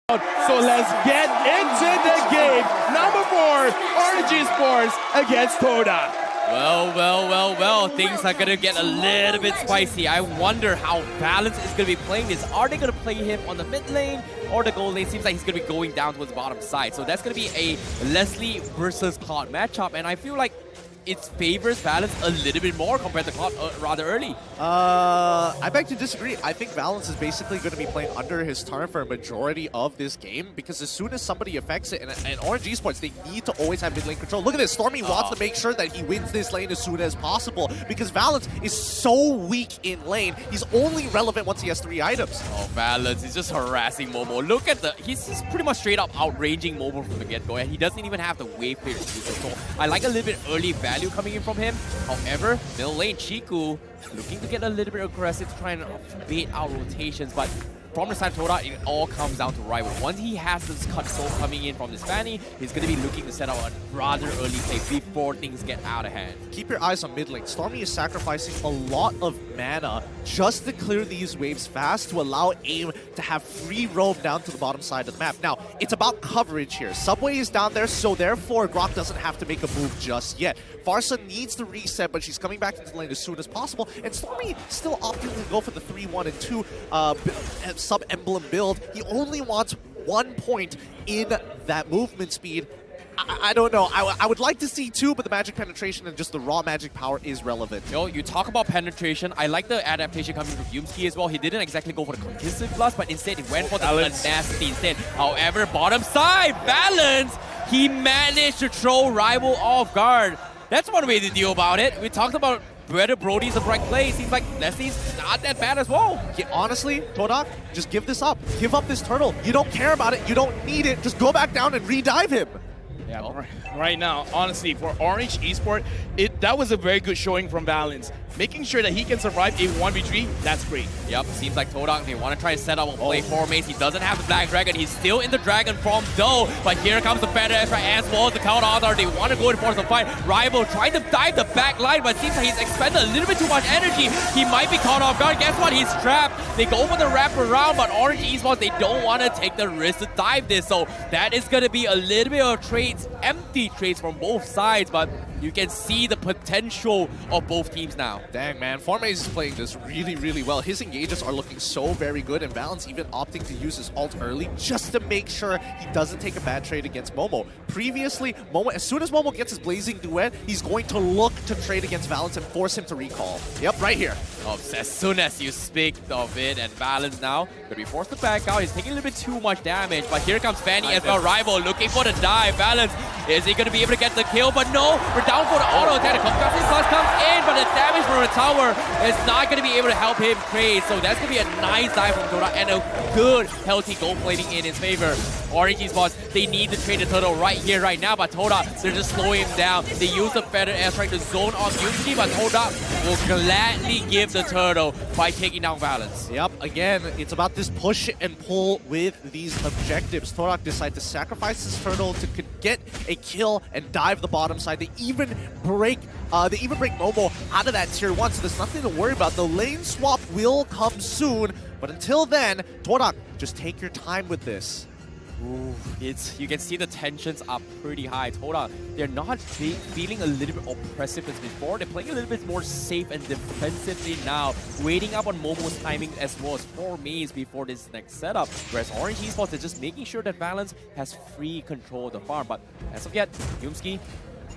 So let's get into the game. Number 4, Orange Esports against TODAK. Well, things are gonna get a little bit spicy. I wonder how Balance is gonna be playing this. Are they gonna play him on the mid lane or the gold lane? Seems like he's gonna be going down towards the bottom side. So that's gonna be a Leslie versus Cloud matchup, and I feel like it favors Balance a little bit more compared to Cloud rather early. I beg to disagree. I think Valence is basically going to be playing under his turn for a majority of this game, because as soon as somebody affects it, and Orange Esports, they need to always have mid lane control. Look at this. Stormy wants to make sure that he wins this lane as soon as possible, because Valence is so weak in lane. He's only relevant once he has 3 items. Oh, Valence is just harassing Momo. Look at he's just pretty much straight up outraging Momo from the get-go, and he doesn't even have the wave clear to do so. I like a little bit early value coming in from him. However, middle lane, Chiku looking to get a little bit aggressive to try and bait out rotations, but from the side of TODAK, it all comes down to rival. Once he has this cut soul coming in from this Fanny, he's going to be looking to set up a rather early play before things get out of hand. Keep your eyes on mid lane. Stormy is sacrificing a lot of mana just to clear these waves fast to allow AIM to have free roam down to the bottom side of the map. Now, it's about coverage here. Subway is down there, so therefore Grok doesn't have to make a move just yet. Farsa needs to reset, but she's coming back into the lane as soon as possible, and Stormy still opting to go for the 3-1 and 2 sub-emblem build. He only wants 1 point in that movement speed. I don't know. I would like to see 2, but the magic penetration and just the raw magic power is relevant. You know, you talk about penetration. I like the adaptation coming from Yumski as well. He didn't exactly go for the cohesive blast, but instead he went for the nasty instead. However, bottom side, Balance, he managed to throw rival off guard. That's one way to deal about it. We talked about whether Brody's a bright play. Seems like Leslie's not that bad as well. Yeah, honestly, TODAK, just give this up. Give up this turtle. You don't care about it. You don't need it. Just go back down and re-dive him. Yeah, right now, honestly, for Orange Esports, that was a very good showing from Balance. Making sure that he can survive a 1v3, that's great. Yep, seems like TODAK, they want to try to set up a play for Mace. He doesn't have the Black Dragon. He's still in the Dragon form though, but here comes the Feather Ezra as well as the counter Altar. They want to go in for some fight. Rival trying to dive the back line, but seems like he's expended a little bit too much energy. He might be caught off guard. Guess what? He's trapped. They go for the wrap around, but Orange Esports, they don't want to take the risk to dive this. So that is going to be a little bit of trades, empty trades from both sides, but you can see the potential of both teams now. Dang, man. Formaze is playing this really, really well. His engages are looking so very good, and Balance even opting to use his ult early just to make sure he doesn't take a bad trade against Momo. Previously, Momo, as soon as Momo gets his Blazing Duet, he's going to look to trade against Balance and force him to recall. Yep, right here. Oh, as soon as you speak of it, and Balance now going to be forced to back out. He's taking a little bit too much damage, but here comes Fanny as well. Rival looking for the dive. Balance, is he going to be able to get the kill? But no, we're down for the auto attack. The Concussive Plus comes in, but the damage from the tower is not going to be able to help him trade. So that's going to be a nice dive from TODAK and a good, healthy gold plating in his favor. Orange Esports, they need to trade the turtle right here, right now, but TODAK, they're just slowing him down. They use the Feather Air Strike to zone on Yumski, but TODAK will gladly give the turtle by taking down Balance. Yep, again, it's about this push and pull with these objectives. TODAK decide to sacrifice this turtle to get a kill and dive the bottom side. They even break Momo out of that tier 1, so there's nothing to worry about. The lane swap will come soon, but until then, TODAK, just take your time with this. Ooh, you can see the tensions are pretty high. TODAK, they're not feeling a little bit oppressive as before. They're playing a little bit more safe and defensively now, waiting up on Momo's timing as well as 4 Maze before this next setup. Whereas Orange Esports is just making sure that Balance has free control of the farm. But as of yet, Yumski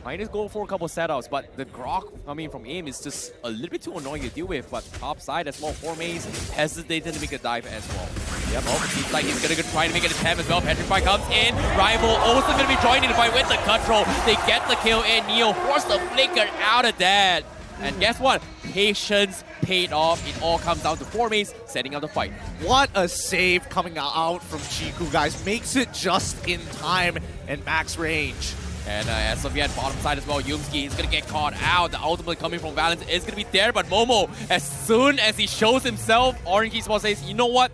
might just go for a couple setups, but the Grok coming from AIM is just a little bit too annoying to deal with. But top side as well, 4 Maze hesitated to make a dive as well. Yep, seems like he's gonna try to make it a 10 as well. Petrify comes in. Rival also gonna be joining the fight with the control. They get the kill in. Neo forced the flicker out of that. And guess what? Patience paid off. It all comes down to 4 Maze setting up the fight. What a save coming out from Chiku, guys. Makes it just in time and max range. And as of yet, bottom side as well, Yumski is going to get caught out. The ultimate coming from Valence is going to be there, but Momo, as soon as he shows himself, Orange Esports says, you know what?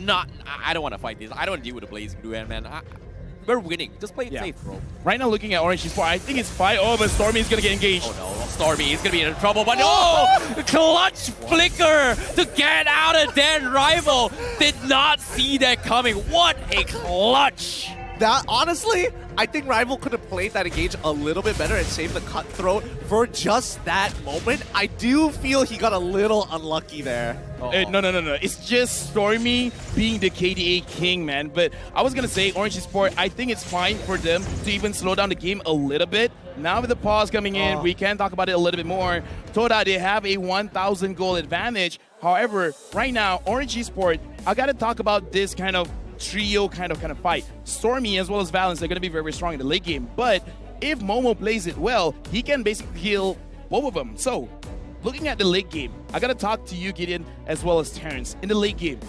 I don't want to fight this. I don't want to deal with the Blazing Duet, man. We're winning. Just play it safe, bro. Right now, looking at Orange Esports, I think it's 5-0, but Stormy is going to get engaged. Oh no, Stormy is going to be in trouble, but no! Clutch flicker to get out of that. Rival did not see that coming. What a clutch! That, honestly, I think Rival could have played that engage a little bit better and saved the cutthroat for just that moment. I do feel he got a little unlucky there. Oh. No. It's just Stormy being the KDA king, man. But I was going to say, Orange Esport, I think it's fine for them to even slow down the game a little bit. Now with the pause coming in, we can talk about it a little bit more. TODAK, they have a 1,000 goal advantage. However, right now, Orange Esport, I got to talk about this kind of trio kind of fight. Stormy as well as Valence are going to be very strong in the late game. But if Momo plays it well, he can basically heal both of them. So, looking at the late game, I got to talk to you, Gideon, as well as Terrence. In the late game,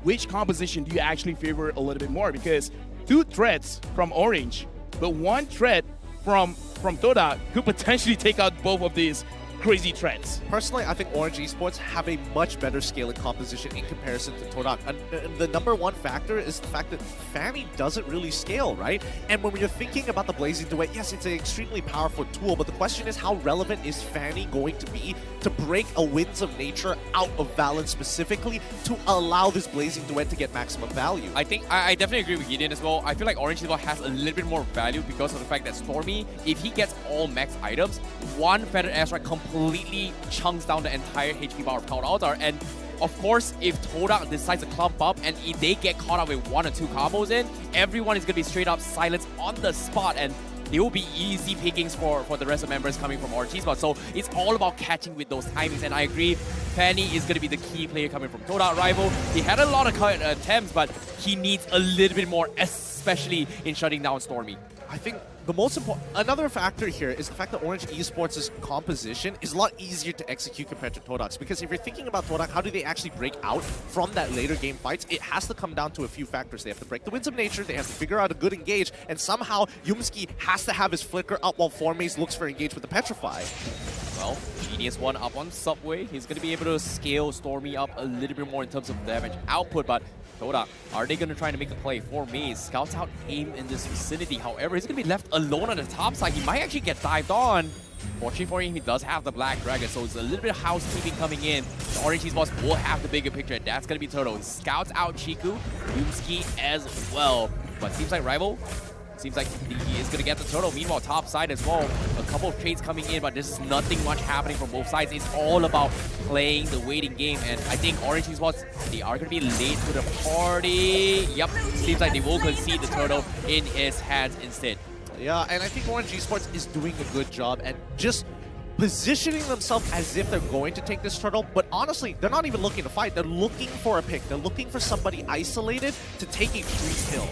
which composition do you actually favor a little bit more? Because 2 threats from Orange, but 1 threat from TODAK could potentially take out both of these crazy threats. Personally, I think Orange Esports have a much better scaling composition in comparison to TODAK. And the number one factor is the fact that Fanny doesn't really scale, right? And when you're thinking about the Blazing Duet, yes, it's an extremely powerful tool, but the question is how relevant is Fanny going to be to break a Winds of Nature out of Valence specifically to allow this Blazing Duet to get maximum value? I think I definitely agree with Gideon as well. I feel like Orange Esports has a little bit more value because of the fact that Stormy, if he gets all max items, one Feathered Airstrike completely chunks down the entire HP bar of Cloud Altar. And of course, if TODAK decides to clump up and if they get caught up with 1 or 2 combos in, everyone is going to be straight up silenced on the spot, and they will be easy pickings for the rest of members coming from Orange Esports. So it's all about catching with those timings, and I agree, Fanny is going to be the key player coming from TODAK Rival. He had a lot of attempts, but he needs a little bit more, especially in shutting down Stormy. I think the most important, another factor here is the fact that Orange Esports' composition is a lot easier to execute compared to TODAK's. Because if you're thinking about TODAK, how do they actually break out from that later game fights? It has to come down to a few factors. They have to break the Winds of Nature, they have to figure out a good engage, and somehow Yumski has to have his flicker up while Formaze looks for engage with the Petrify. Well, Genius 1 up on Subway. He's going to be able to scale Stormy up a little bit more in terms of damage output, but TODAK, are they going to try to make a play? Formaze scouts out aim in this vicinity. However, he's going to be left alone on the top side. He might actually get dived on. Fortunately for him, he does have the Black Dragon, so it's a little bit of housekeeping coming in. The Orange Esports will have the bigger picture, and that's going to be Turtle. He scouts out Chiku, Yumski as well. But seems like Rival, seems like he is going to get the Turtle. Meanwhile, top side as well. A couple of trades coming in, but there's nothing much happening from both sides. It's all about playing the waiting game, and I think Orange Esports, they are going to be late to the party. Yep, seems like they will concede the Turtle in his hands instead. Yeah, and I think Orange Esports is doing a good job at just positioning themselves as if they're going to take this turtle, but honestly, they're not even looking to fight. They're looking for a pick. They're looking for somebody isolated to take a free kill.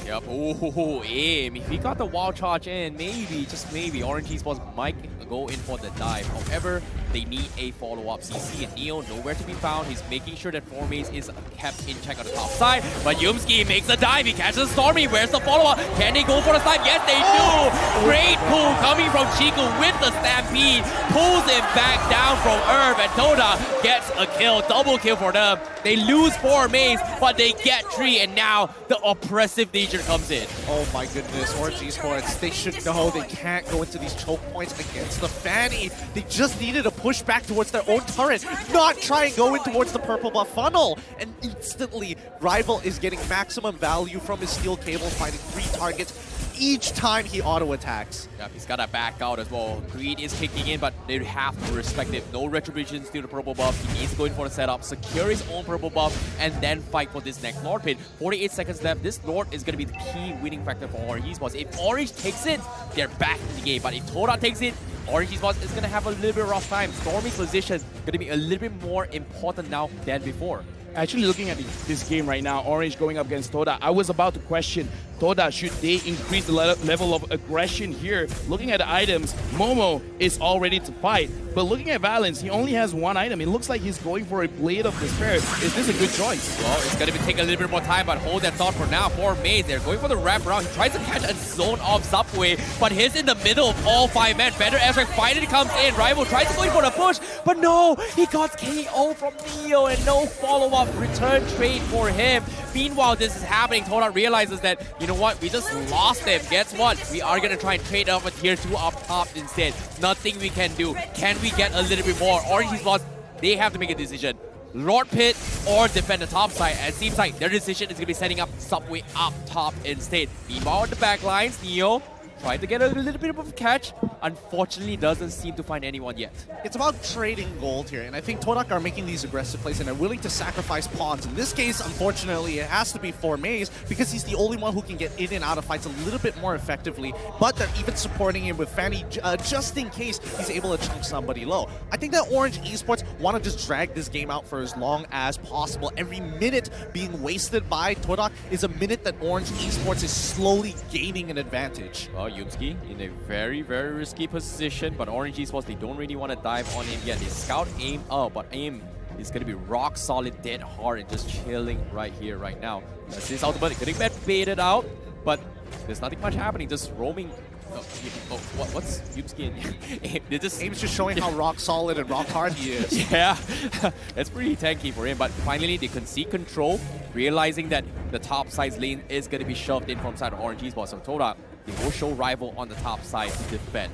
Yep, oh, aim. If he got the wild charge in, maybe, just maybe, Orange Esports might go in for the dive. However, they need a follow-up. CC and Neo nowhere to be found. He's making sure that Formaze is kept in check on the top side. But Yumski makes a dive. He catches Stormy. Where's the follow-up? Can they go for the snipe? Yes, they do. Great pull coming from Chiku with the Stampede. Pulls him back down from Herb, and TODAK gets a kill. Double kill for them. They lose Formaze, but they get 3, and now the oppressive nature comes in. Oh my goodness, Orange Esports, they should know they can't go into these choke points against the Fanny. They just needed to push back towards their own turret, not try and go in towards the purple buff funnel. And instantly, Rival is getting maximum value from his steel cable, finding 3 targets each time he auto-attacks. Yeah, he's got to back out as well. Greed is kicking in, but they have to respect it. No retribution, steal the purple buff. He needs to go in for the setup, secure his own purple buff, and then fight for this next Lord pin. 48 seconds left. This Lord is going to be the key winning factor for Orange Esports. If Orange takes it, they're back in the game. But if TODAK takes it, Orange Esports is going to have a little bit rough time. Stormy's position going to be a little bit more important now than before. Actually, looking at this game right now, Orange going up against TODAK, I was about to question TODAK, should they increase the level of aggression here? Looking at the items, Momo is all ready to fight. But looking at Valence, he only has 1 item. It looks like he's going for a Blade of Despair. Is this a good choice? Well, it's going to take a little bit more time, but hold that thought for now. Formaze, they're going for the wrap around. He tries to catch a zone of Subway, but he's in the middle of all 5 men. Feather Airstrike finally comes in. Rival tries to go in for the push, but no, he got KO from Neo and no follow-up return trade for him. Meanwhile, this is happening. TODAK realizes that, you know what, we just lost him. Guess what? We are going to try and trade off a tier 2 up top instead. Nothing we can do. Can we get a little bit more? Orange Esports, they have to make a decision. Lord Pit or defend the top side. And it seems like their decision is going to be setting up Subway up top instead. Meanwhile, on the back lines, Neo trying to get a little bit of a catch. Unfortunately, doesn't seem to find anyone yet. It's about trading gold here, and I think TODAK are making these aggressive plays and are willing to sacrifice pawns. In this case, unfortunately, it has to be for Maze because he's the only one who can get in and out of fights a little bit more effectively, but they're even supporting him with Fanny just in case he's able to chunk somebody low. I think that Orange Esports want to just drag this game out for as long as possible. Every minute being wasted by TODAK is a minute that Orange Esports is slowly gaining an advantage. Well, Yumski in a very, very risky position, but Orange Esports, they don't really want to dive on him yet. They scout aim out, but aim is going to be rock solid, dead hard, and just chilling right here, right now. That's his ultimate, getting baited out, but there's nothing much happening, just roaming. What's Yumski in? Aim's just showing how rock solid and rock hard he is. Yeah, it's pretty tanky for him, but finally they concede control, realizing that the top side lane is going to be shoved in from side of Orange Esports. So TODAK, they will show rival on the top side to defend.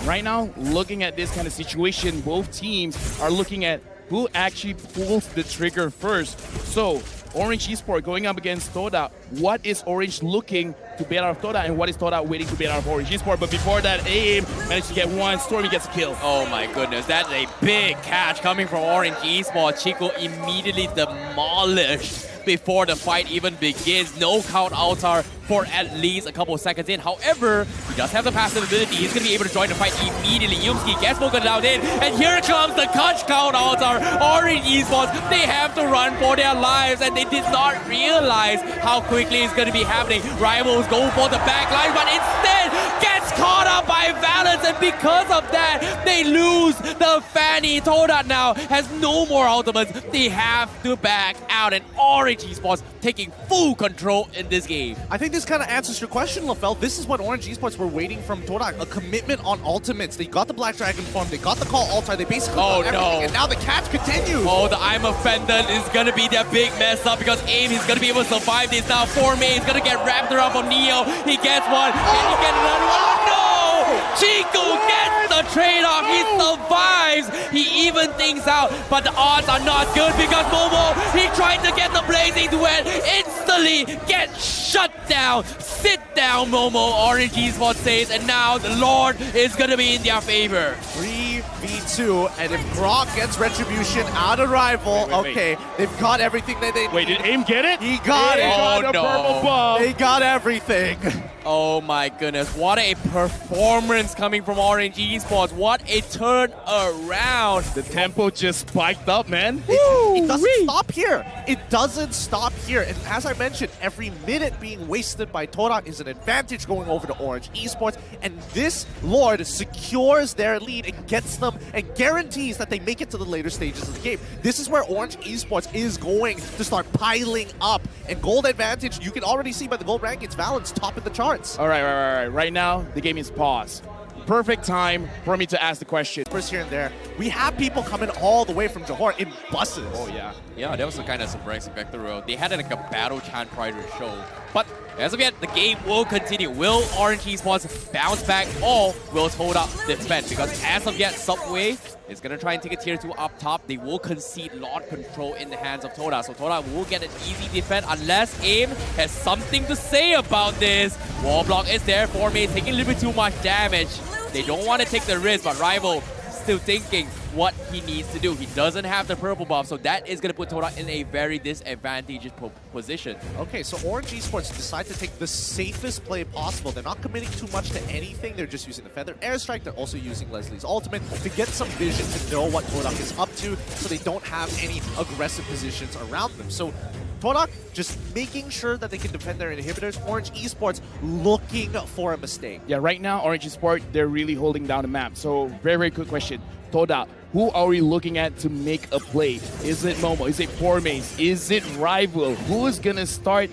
Right now, looking at this kind of situation, both teams are looking at who actually pulls the trigger first. So, Orange Esports going up against TODAK. What is Orange looking to bail out of TODAK, and what is TODAK waiting to bail out of Orange Esports? But before that, aim managed to get one. Stormy gets a kill. Oh my goodness, that's a big catch coming from Orange Esports. Chico immediately demolished before the fight even begins. No count altar for at least a couple of seconds in. However, he does have the passive ability. He's going to be able to join the fight immediately. Yumski gets spoken down in, and here comes the clutch count altar. Orange Esports, they have to run for their lives, and they did not realize how quickly it's going to be happening. Rivals go for the back line, but instead gets caught up by Valence, and because of that, they lose the Fanny. TODAK now has no more ultimates. They have to back out, and Orange Esports taking full control in this game. I think this kind of answers your question, LaFell. This is what Orange Esports were waiting from TODAK, a commitment on ultimates. They got the Black Dragon form, they got the call altar, they basically got everything, and now the catch continues. Oh, the I'm Offended is gonna be their big mess up because Aim is gonna be able to survive this now. 4May is gonna get wrapped around from Neo. He gets one, and he gets another one. Oh no! Chico gets the trade-off, he survives. He even things out, but the odds are not good because Momo, he tried to get the Blazing Duet, instantly gets shut down. Sit down, Momo, Orange Esports says, and now the Lord is gonna be in their favor. 3v2, and if Grok gets Retribution out of Rival, wait. okay, they've got everything that they need. Wait, did Aim get it? He got it. got Oh, a no. purple bomb. They got everything. Oh my goodness, what a performance coming from Orange Esports. What a turn around. The tempo just spiked up, man. It doesn't stop here. It doesn't stop here. And as I mentioned, every minute being wasted by TODAK is an advantage going over to Orange Esports. And this Lord secures their lead and gets them and guarantees that they make it to the later stages of the game. This is where Orange Esports is going to start piling up. And gold advantage, you can already see by the gold rank, it's Valence top in the charts. All right. Right now, the game is paused. Perfect time for me to ask the question. First here and there, we have people coming all the way from Johor in buses. Oh, yeah. Yeah, that was a kind of surprising Vector Road. They had like a battle chant prior to the show. But as of yet, the game will continue. Will Orange Esports bounce back, or will TODAK defend? Because as of yet, Subway is going to try and take a tier 2 up top. They will concede Lord control in the hands of TODAK. So TODAK will get an easy defend unless Aim has something to say about this. Wall block is there. 4May taking a little bit too much damage. They don't want to take the risk, but Rival still thinking what he needs to do. He doesn't have the purple buff, so that is going to put TODAK in a very disadvantageous position. Okay, so Orange Esports decide to take the safest play possible. They're not committing too much to anything. They're just using the Feather Airstrike. They're also using Leslie's ultimate to get some vision to know what TODAK is up to, so they don't have any aggressive positions around them. So TODAK just making sure that they can defend their inhibitors. Orange Esports looking for a mistake. Yeah, right now, Orange Esports, they're really holding down the map. So, very quick question. TODAK, who are we looking at to make a play? Is it Momo? Is it 4Maze? Is it Rival? Who is going to start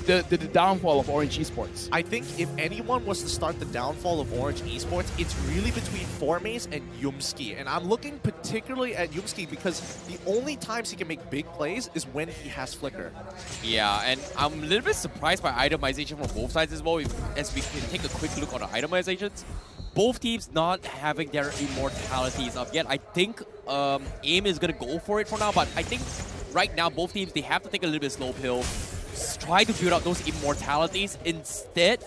the downfall of Orange Esports? I think if anyone was to start the downfall of Orange Esports, it's really between Formaze and Yumski. And I'm looking particularly at Yumski because the only times he can make big plays is when he has Flicker. Yeah, and I'm a little bit surprised by itemization from both sides as well. As we can take a quick look on the itemizations, both teams not having their immortalities up yet. I think AIM is going to go for it for now, but I think right now both teams, they have to take a little bit slow pill, try to build up those immortalities instead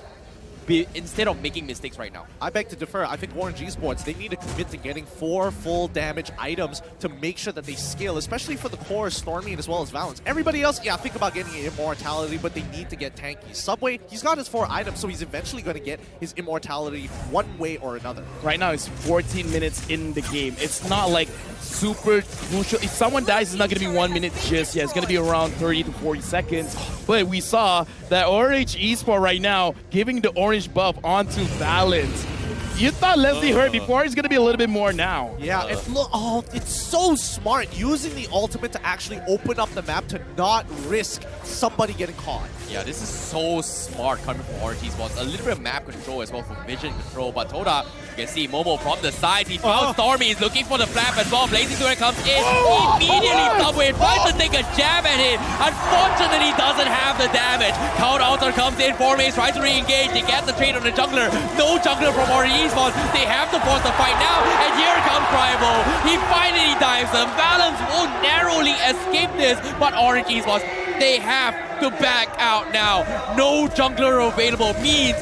of making mistakes right now. I beg to differ. I think Orange Esports, they need to commit to getting 4 full damage items to make sure that they scale, especially for the core, Stormy, as well as Valence. Everybody else, yeah, think about getting an immortality, but they need to get tanky. Subway, he's got his 4 items, so he's eventually going to get his immortality one way or another. Right now, it's 14 minutes in the game. It's not like super crucial. If someone dies, it's not going to be 1 minute just yet. It's going to be around 30 to 40 seconds. But we saw that Orange Esports right now giving the orange buff onto Valence. You thought Leslie hurt before, it's going to be a little bit more now. Yeah, and look, oh, it's so smart using the ultimate to actually open up the map to not risk somebody getting caught. Yeah, this is so smart coming from Orange Esports. A little bit of map control as well for vision control, but TODAK, you can see Momo from the side. He found Stormy, he's looking for the flap as well. Blazing Sword comes in, immediately Subway tries to take a jab at him. Unfortunately, doesn't have the damage. Count Alter comes in, Formaze tries to re-engage. They get the trade on the jungler. No jungler from Orange Esports. They have to force the fight now, and here comes Rival. He finally dives them. Valence will narrowly escape this, but Orange Esports, they have to back out now. No jungler available means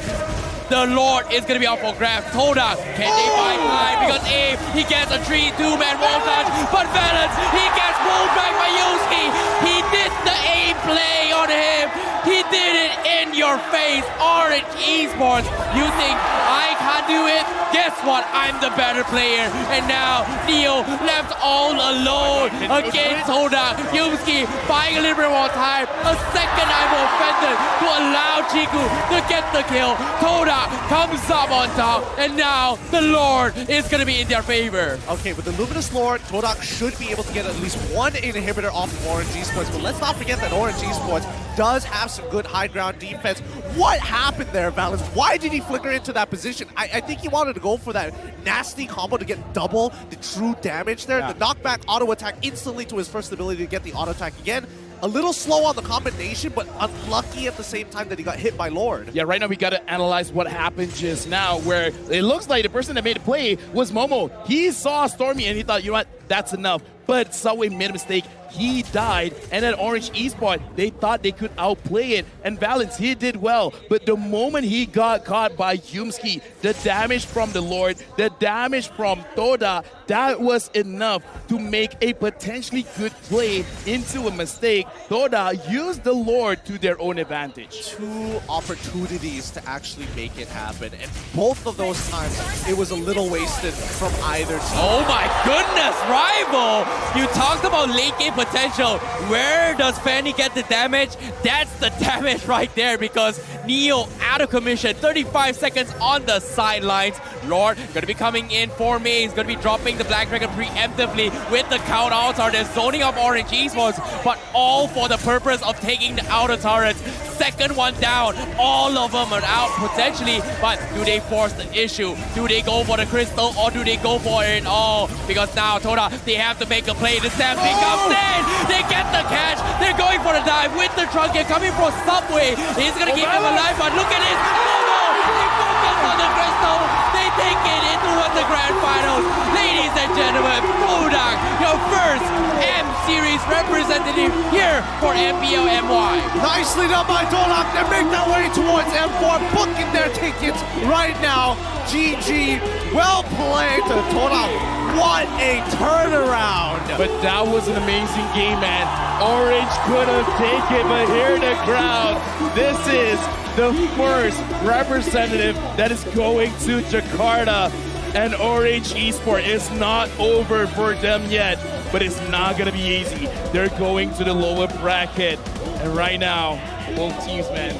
the Lord is going to be out for grabs. TODAK, can they find time? Because Abe, he gets a 3-2-man wall touch, but Valence, he gets rolled back by Yuski. He did the Abe play on him. He did it in your face. Orange Esports, you think I can't do it? Guess what? I'm the better player. And now Neo left all alone against TODAK. Yuski buying a little bit more time. A second I'm offended to allow Chiku to get the kill. TODAK comes up on top, and now the Lord is going to be in their favor. Okay, with the Luminous Lord, TODAK should be able to get at least 1 inhibitor off of Orange Esports, but let's not forget that Orange Esports does have some good high ground defense. What happened there, Valence? Why did he flicker into that position? I think he wanted to go for that nasty combo to get double the true damage there. Yeah. The knockback auto attack instantly to his first ability to get the auto attack again. A little slow on the combination, but unlucky at the same time that he got hit by Lord. Yeah, right now we got to analyze what happened just now, where it looks like the person that made the play was Momo. He saw Stormy and he thought, you know what, that's enough. But Subway made a mistake. He died, and then Orange Esports, they thought they could outplay it. And Valence, he did well. But the moment he got caught by Yumski, the damage from the Lord, the damage from TODAK, that was enough to make a potentially good play into a mistake. TODAK used the Lord to their own advantage. 2 opportunities to actually make it happen, and both of those times, it was a little wasted from either team. Oh my goodness, Rival! You talked about late game potential. Where does Fanny get the damage? That's the damage right there, because Neo out of commission, 35 seconds on the sidelines. Lord gonna be coming in for me. He's gonna be dropping the Black Dragon preemptively with the count outs. Are they zoning up Orange Esports, but all for the purpose of taking the outer turrets. Second one down, all of them are out potentially, but do they force the issue? Do they go for the crystal, or do they go for it all? Because now TODAK, they have to make a play. The Stampede comes in, they get the catch, they're going for the dive with the trunk here, coming for Subway. He's gonna keep him alive, but look at this, Momo, they focus on the crystal, they take it into the grand finals. Ladies and gentlemen, TODAK, your first M-Series representative here for MPL MY. Nicely done by TODAK. They make their way towards M4, booking their tickets right now. GG. Well played to TODAK. What a turnaround. But that was an amazing game, man. Orange could have taken, but here the crowd. This is the first representative that is going to Jakarta. And Orange Esports is not over for them yet, but it's not going to be easy. They're going to the lower bracket. And right now, both teams, man,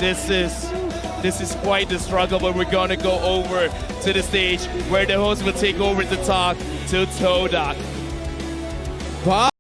this is quite the struggle, but we're going to go over to the stage where the host will take over to talk to TODAK. Bye.